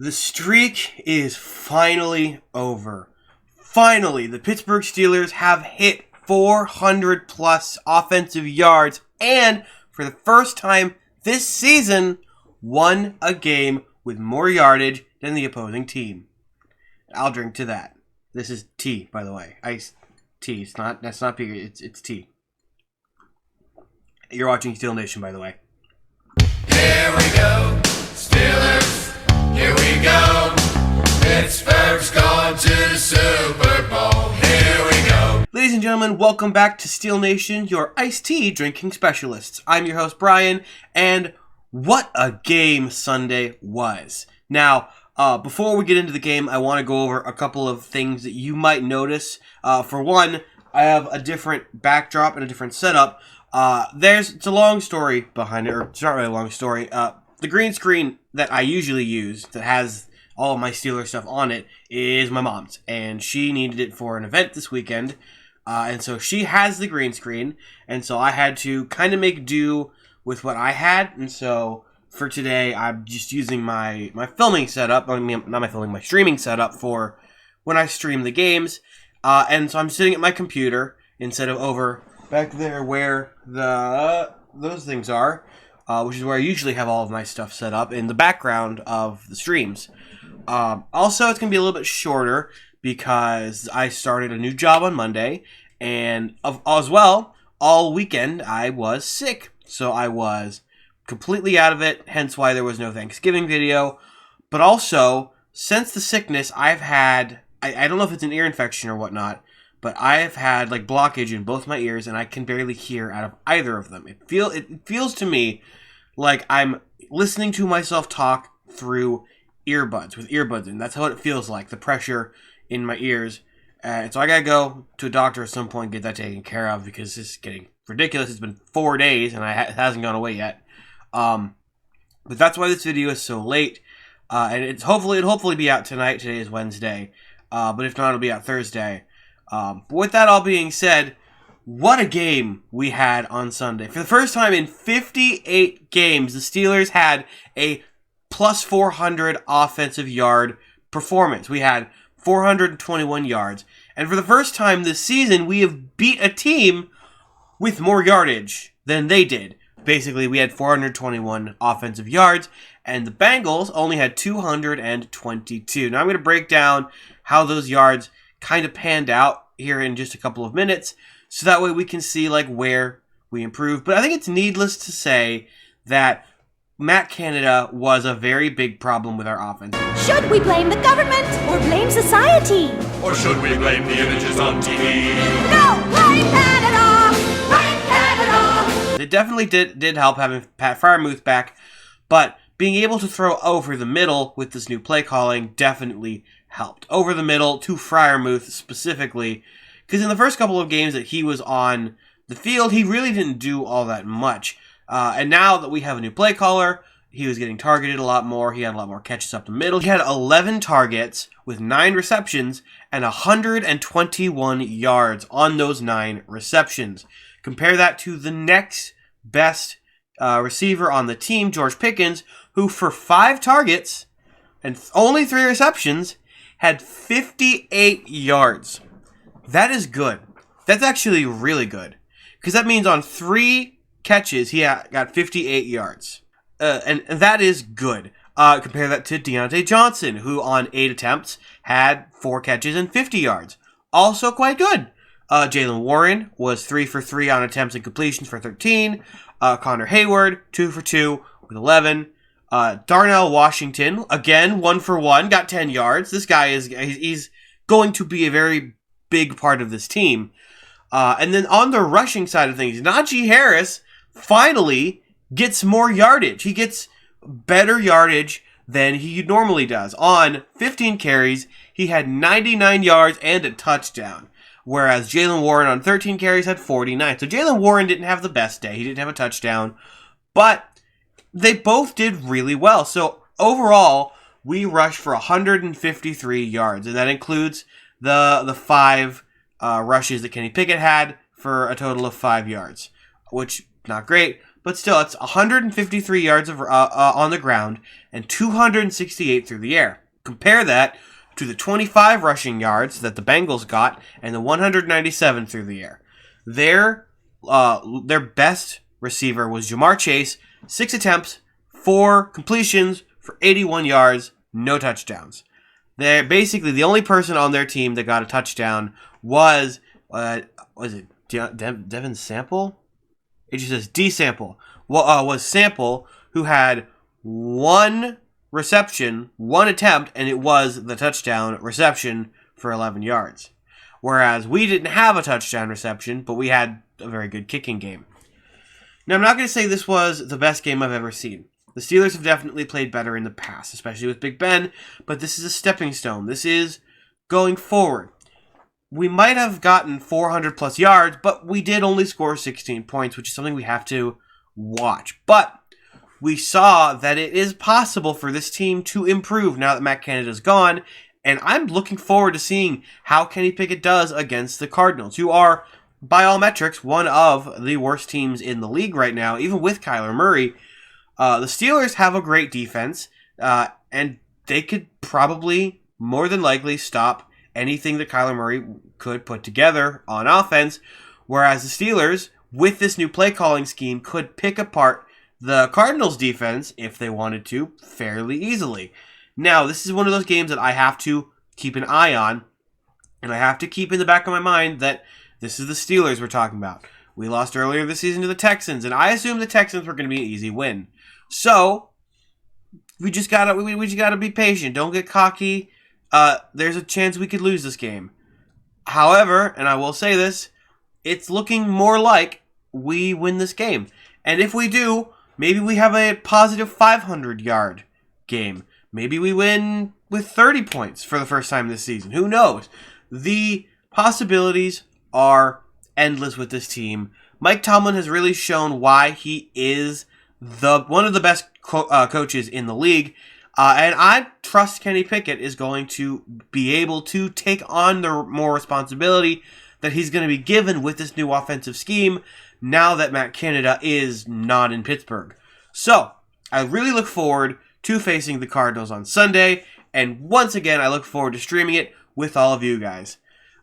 The streak is finally over. Finally, the Pittsburgh Steelers have hit 400 plus offensive yards and, for the first time this season, won a game with more yardage than the opposing team. I'll drink to that. This is tea, by the way. Iced tea. That's not beer. It's tea. You're watching Steel Nation, by the way. Here we go, Steelers. Here we go. Pittsburgh's going to the Super Bowl. Here we go. Ladies and gentlemen, welcome back to Steel Nation, your iced tea drinking specialists. I'm your host, Brian, and what a game Sunday was. Now, before we get into the game, I want to go over a couple of things that you might notice. For one, I have a different backdrop and a different setup. It's a long story behind it, or it's not really a long story. The green screen that I usually use that has all of my Steelers stuff on it is my mom's, and she needed it for an event this weekend, and so she has the green screen, and so I had to kind of make do with what I had, and so for today I'm just using my filming setup, my streaming setup for when I stream the games, and so I'm sitting at my computer instead of over back there where those things are, which is where I usually have all of my stuff set up in the background of the streams. Also, it's going to be a little bit shorter because I started a new job on Monday, and as well, all weekend I was sick. So I was completely out of it, hence why there was no Thanksgiving video. But also, since the sickness, I've had, I don't know if it's an ear infection or whatnot, but I have had like blockage in both my ears, and I can barely hear out of either of them. It feels to me like I'm listening to myself talk through earbuds, with earbuds in. That's how it feels like, the pressure in my ears. And so I gotta go to a doctor at some point and get that taken care of because this is getting ridiculous. It's been 4 days and it hasn't gone away yet. But that's why this video is so late. And it'll hopefully be out tonight. Today is Wednesday. But if not, it'll be out Thursday. But with that all being said, what a game we had on Sunday. For the first time in 58 games, the Steelers had a plus 400 offensive yard performance. We had 421 yards. And for the first time this season, we have beat a team with more yardage than they did. Basically, we had 421 offensive yards, and the Bengals only had 222. Now I'm going to break down how those yards kind of panned out here in just a couple of minutes, so that way we can see like where we improved. But I think it's needless to say that Matt Canada was a very big problem with our offense. Should we blame the government or blame society? Or should we blame the images on TV? No! Blame Canada! Blame Canada! It definitely did help having Pat Freiermuth back, but being able to throw over the middle with this new play calling definitely helped. Over the middle to Freiermuth specifically, because in the first couple of games that he was on the field, he really didn't do all that much. And now that we have a new play caller, he was getting targeted a lot more. He had a lot more catches up the middle. He had 11 targets with 9 receptions and 121 yards on those 9 receptions. Compare that to the next best receiver on the team, George Pickens, who for 5 targets and only 3 receptions had 58 yards. That is good. That's actually really good. Because that means on 3 catches, he got 58 yards. And that is good. Compare that to Deontay Johnson, who on 8 attempts had 4 catches and 50 yards. Also quite good. Jaylen Warren was 3 for 3 on attempts and completions for 13. Connor Hayward, 2 for 2 with 11. Darnell Washington, again, 1 for 1, got 10 yards. This guy he's going to be a very big part of this team. And then on the rushing side of things, Najee Harris finally gets more yardage. He gets better yardage than he normally does. On 15 carries, he had 99 yards and a touchdown, whereas Jaylen Warren on 13 carries had 49. So Jaylen Warren didn't have the best day. He didn't have a touchdown, but they both did really well. So overall, we rushed for 153 yards, and that includes the 5 rushes that Kenny Pickett had for a total of 5 yards, which not great, but still, it's 153 yards on the ground and 268 through the air. Compare that to the 25 rushing yards that the Bengals got and the 197 through the air. Their best receiver was Jamar Chase, 6 attempts, 4 completions for 81 yards, no touchdowns. They're basically the only person on their team that got a touchdown was it Devin Sample? It just says D Sample. Was Sample, who had 1 reception, 1 attempt, and it was the touchdown reception for 11 yards. Whereas we didn't have a touchdown reception, but we had a very good kicking game. Now, I'm not going to say this was the best game I've ever seen. The Steelers have definitely played better in the past, especially with Big Ben, but this is a stepping stone. This is going forward. We might have gotten 400 plus yards, but we did only score 16 points, which is something we have to watch. But we saw that it is possible for this team to improve now that Matt Canada's gone, and I'm looking forward to seeing how Kenny Pickett does against the Cardinals, who are, by all metrics, one of the worst teams in the league right now, even with Kyler Murray. The Steelers have a great defense, and they could probably, more than likely, stop anything that Kyler Murray could put together on offense, whereas the Steelers, with this new play calling scheme, could pick apart the Cardinals' defense, if they wanted to, fairly easily. Now, this is one of those games that I have to keep an eye on, and I have to keep in the back of my mind that this is the Steelers we're talking about. We lost earlier this season to the Texans, and I assumed the Texans were going to be an easy win. So, we just gotta be patient. Don't get cocky. There's a chance we could lose this game. However, and I will say this, it's looking more like we win this game. And if we do, maybe we have a positive 500-yard game. Maybe we win with 30 points for the first time this season. Who knows? The possibilities are endless with this team. Mike Tomlin has really shown why he is one of the best coaches in the league. And I trust Kenny Pickett is going to be able to take on the more responsibility that he's going to be given with this new offensive scheme now that Matt Canada is not in Pittsburgh. So, I really look forward to facing the Cardinals on Sunday, and once again, I look forward to streaming it with all of you guys.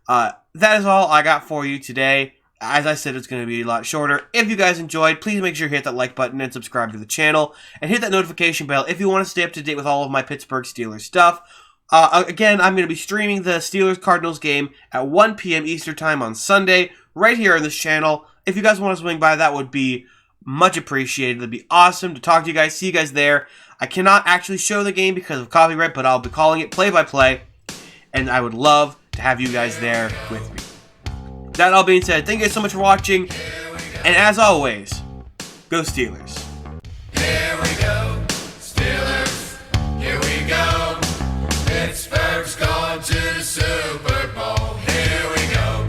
That is all I got for you today. As I said, it's going to be a lot shorter. If you guys enjoyed, please make sure you hit that like button and subscribe to the channel. And hit that notification bell if you want to stay up to date with all of my Pittsburgh Steelers stuff. Again, I'm going to be streaming the Steelers-Cardinals game at 1 p.m. Eastern Time on Sunday, right here on this channel. If you guys want to swing by, that would be much appreciated. It'd be awesome to talk to you guys, see you guys there. I cannot actually show the game because of copyright, but I'll be calling it play-by-play. And I would love to have you guys there with me. That all being said, thank you guys so much for watching, and as always, go Steelers.